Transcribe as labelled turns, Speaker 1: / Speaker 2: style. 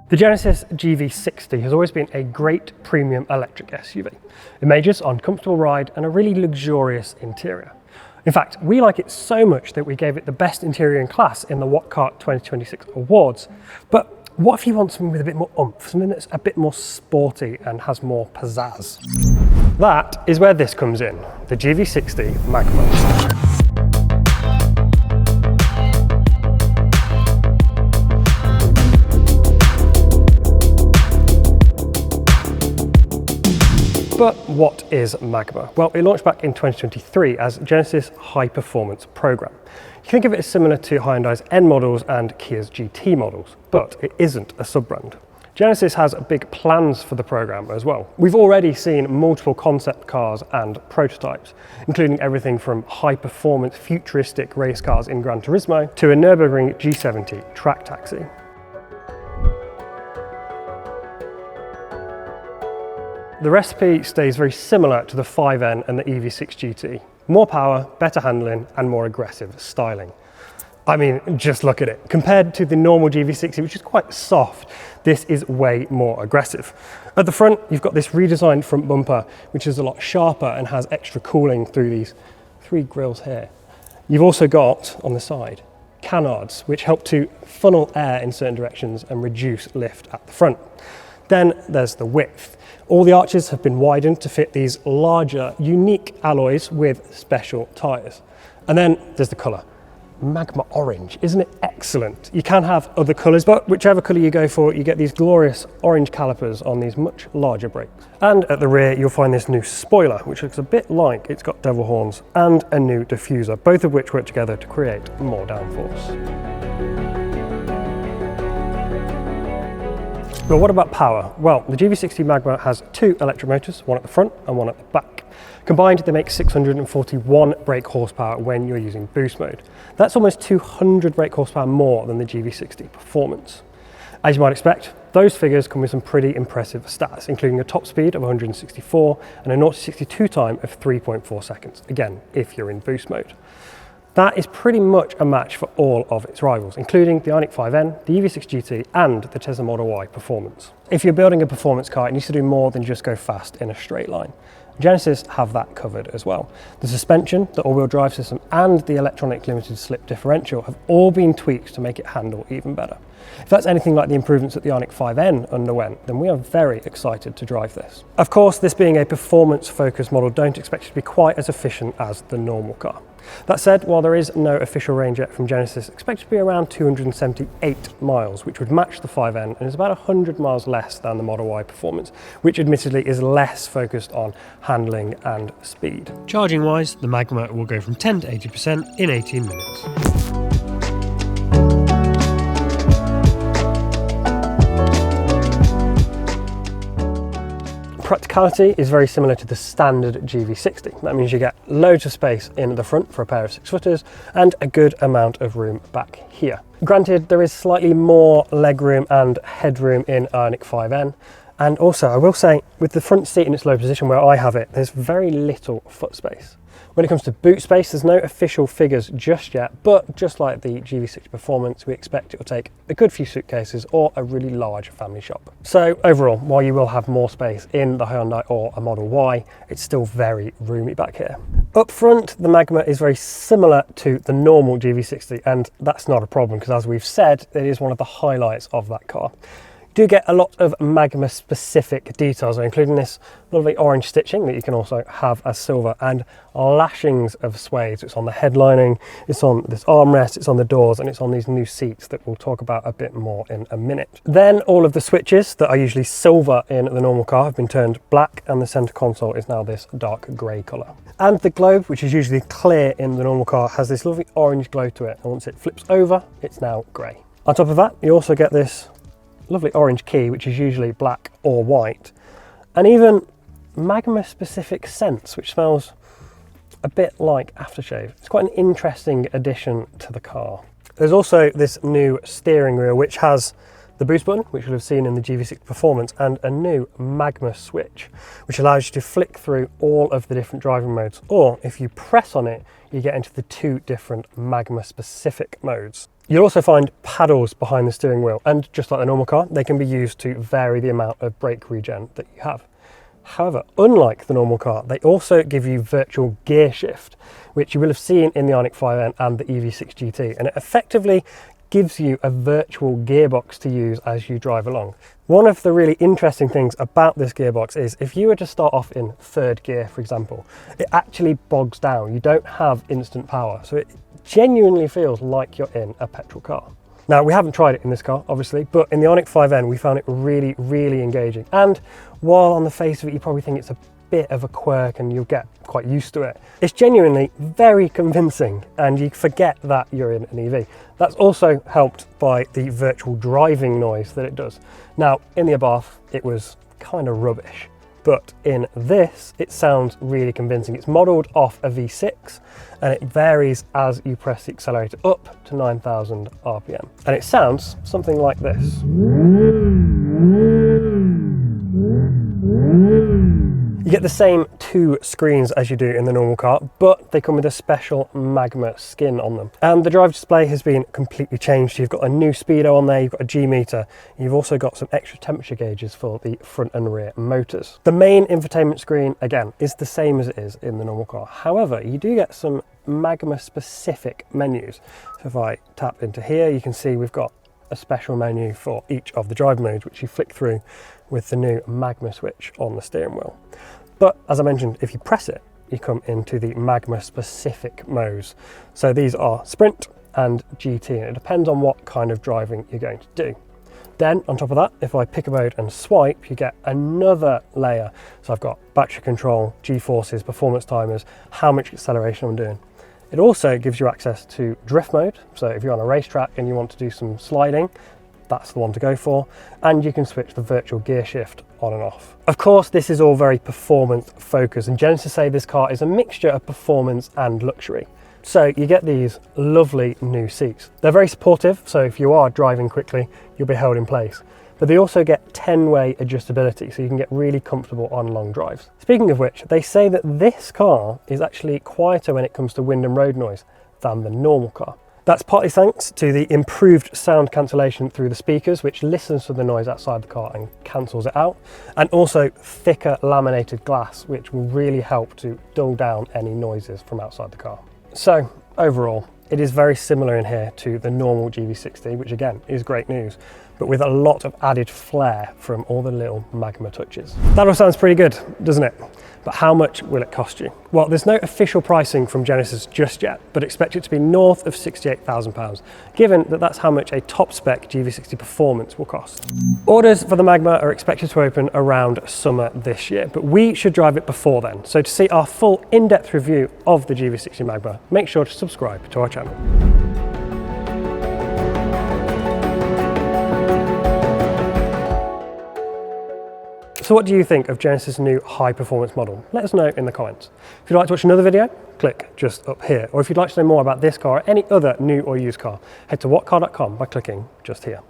Speaker 1: The Genesis GV60 has always been a great premium electric SUV. It majors on comfortable ride and a really luxurious interior. In fact, we like it so much that we gave it the best interior in class in the What Car 2026 awards. But what if you want something with a bit more oomph, something that's a bit more sporty and has more pizzazz? That is where this comes in, the GV60 Magma. But what is Magma? Well, it launched back in 2023 as Genesis High Performance Program. You can think of it as similar to Hyundai's N models and Kia's GT models, but it isn't a sub-brand. Genesis has big plans for the program as well. We've already seen multiple concept cars and prototypes, including everything from high-performance futuristic race cars in Gran Turismo to a Nürburgring G70 track taxi. The recipe stays very similar to the 5N and the EV6 GT. More power, better handling, and more aggressive styling. I mean, just look at it. Compared to the normal GV60, which is quite soft, this is way more aggressive. At the front, you've got this redesigned front bumper, which is a lot sharper and has extra cooling through these 3 grills here. You've also got, on the side, canards, which help to funnel air in certain directions and reduce lift at the front. Then there's the width. All the arches have been widened to fit these larger, unique alloys with special tyres. And then there's the colour. Magma Orange, isn't it excellent? You can have other colours, but whichever colour you go for, you get these glorious orange calipers on these much larger brakes. And at the rear, you'll find this new spoiler, which looks a bit like it's got devil horns, and a new diffuser, both of which work together to create more downforce. But what about power? Well, the GV60 Magma has 2 electric motors, one at the front and one at the back. Combined, they make 641 brake horsepower when you're using boost mode. That's almost 200 brake horsepower more than the GV60 Performance. As you might expect, those figures come with some pretty impressive stats, including a top speed of 164 and a 0-62 time of 3.4 seconds, again, if you're in boost mode. That is pretty much a match for all of its rivals, including the Ioniq 5N, the EV6 GT, and the Tesla Model Y Performance. If you're building a performance car, it needs to do more than just go fast in a straight line. Genesis have that covered as well. The suspension, the all-wheel drive system, and the electronic limited slip differential have all been tweaked to make it handle even better. If that's anything like the improvements that the Ioniq 5N underwent, then we are very excited to drive this. Of course, this being a performance-focused model, don't expect it to be quite as efficient as the normal car. That said, while there is no official range yet from Genesis, expect to be around 278 miles, which would match the 5N and is about 100 miles less than the Model Y Performance, which admittedly is less focused on handling and speed. Charging wise, the Magma will go from 10 to 80% in 18 minutes. Practicality is very similar to the standard GV60. That means you get loads of space in the front for a pair of 6-footers and a good amount of room back here. Granted, there is slightly more legroom and headroom in Ioniq 5N. And also, I will say, with the front seat in its low position where I have it, there's very little foot space. When it comes to boot space, there's no official figures just yet, but just like the GV60 Performance, we expect it will take a good few suitcases or a really large family shop. So overall, while you will have more space in the Hyundai or a Model Y, it's still very roomy back here. Up front, the Magma is very similar to the normal GV60, and that's not a problem because, as we've said, it is one of the highlights of that car. Do get a lot of Magma-specific details, including this lovely orange stitching that you can also have as silver, and lashings of suede. So it's on the headlining, it's on this armrest, it's on the doors, and it's on these new seats that we'll talk about a bit more in a minute. Then all of the switches that are usually silver in the normal car have been turned black, and the center console is now this dark grey colour. And the globe, which is usually clear in the normal car, has this lovely orange glow to it, and once it flips over, it's now grey. On top of that, you also get this lovely orange key, which is usually black or white, and even Magma-specific scents, which smells a bit like aftershave. It's quite an interesting addition to the car. There's also this new steering wheel, which has the boost button, which you'll have seen in the GV60 Performance, and a new Magma switch, which allows you to flick through all of the different driving modes, or if you press on it, you get into the 2 different Magma-specific modes. You'll also find paddles behind the steering wheel, and just like the normal car, they can be used to vary the amount of brake regen that you have. However, unlike the normal car, they also give you virtual gear shift, which you will have seen in the Ioniq 5N and the EV6 GT, and it effectively gives you a virtual gearbox to use as you drive along. One of the really interesting things about this gearbox is if you were to start off in third gear, for example, it actually bogs down. You don't have instant power, so it genuinely feels like you're in a petrol car. Now, we haven't tried it in this car, obviously, but in the Ioniq 5N, we found it really, really engaging. And while on the face of it, you probably think it's a bit of a quirk and you'll get quite used to it, it's genuinely very convincing and you forget that you're in an EV. That's also helped by the virtual driving noise that it does. Now, in the Abarth, it was kind of rubbish, but in this, it sounds really convincing. It's modelled off a V6 and it varies as you press the accelerator up to 9,000 RPM. And it sounds something like this. You get the same two screens as you do in the normal car, but they come with a special Magma skin on them. And the driver display has been completely changed. You've got a new speedo on there, you've got a G meter, you've also got some extra temperature gauges for the front and rear motors. The main infotainment screen, again, is the same as it is in the normal car. However, you do get some Magma-specific menus. So if I tap into here, you can see we've got a special menu for each of the drive modes, which you flick through with the new Magma switch on the steering wheel. But as I mentioned, if you press it, you come into the Magma-specific modes. So these are Sprint and GT, and it depends on what kind of driving you're going to do. Then on top of that, if I pick a mode and swipe, you get another layer. So I've got battery control, G-forces, performance timers, how much acceleration I'm doing. It also gives you access to drift mode. So if you're on a racetrack and you want to do some sliding, that's the one to go for. And you can switch the virtual gear shift on and off. Of course, this is all very performance focused, and Genesis say this car is a mixture of performance and luxury. So you get these lovely new seats. They're very supportive, so if you are driving quickly, you'll be held in place. But they also get 10-way adjustability, so you can get really comfortable on long drives. Speaking of which, they say that this car is actually quieter when it comes to wind and road noise than the normal car. That's partly thanks to the improved sound cancellation through the speakers, which listens to the noise outside the car and cancels it out, and also thicker laminated glass, which will really help to dull down any noises from outside the car. So overall, it is very similar in here to the normal GV60, which again is great news, but with a lot of added flair from all the little Magma touches. That all sounds pretty good, doesn't it? But how much will it cost you? Well, there's no official pricing from Genesis just yet, but expect it to be north of £68,000, given that that's how much a top spec GV60 Performance will cost. Orders for the Magma are expected to open around summer this year, but we should drive it before then. So to see our full in-depth review of the GV60 Magma, make sure to subscribe to our channel. So what do you think of Genesis' new high performance model? Let us know in the comments. If you'd like to watch another video, click just up here. Or if you'd like to know more about this car or any other new or used car, head to whatcar.com by clicking just here.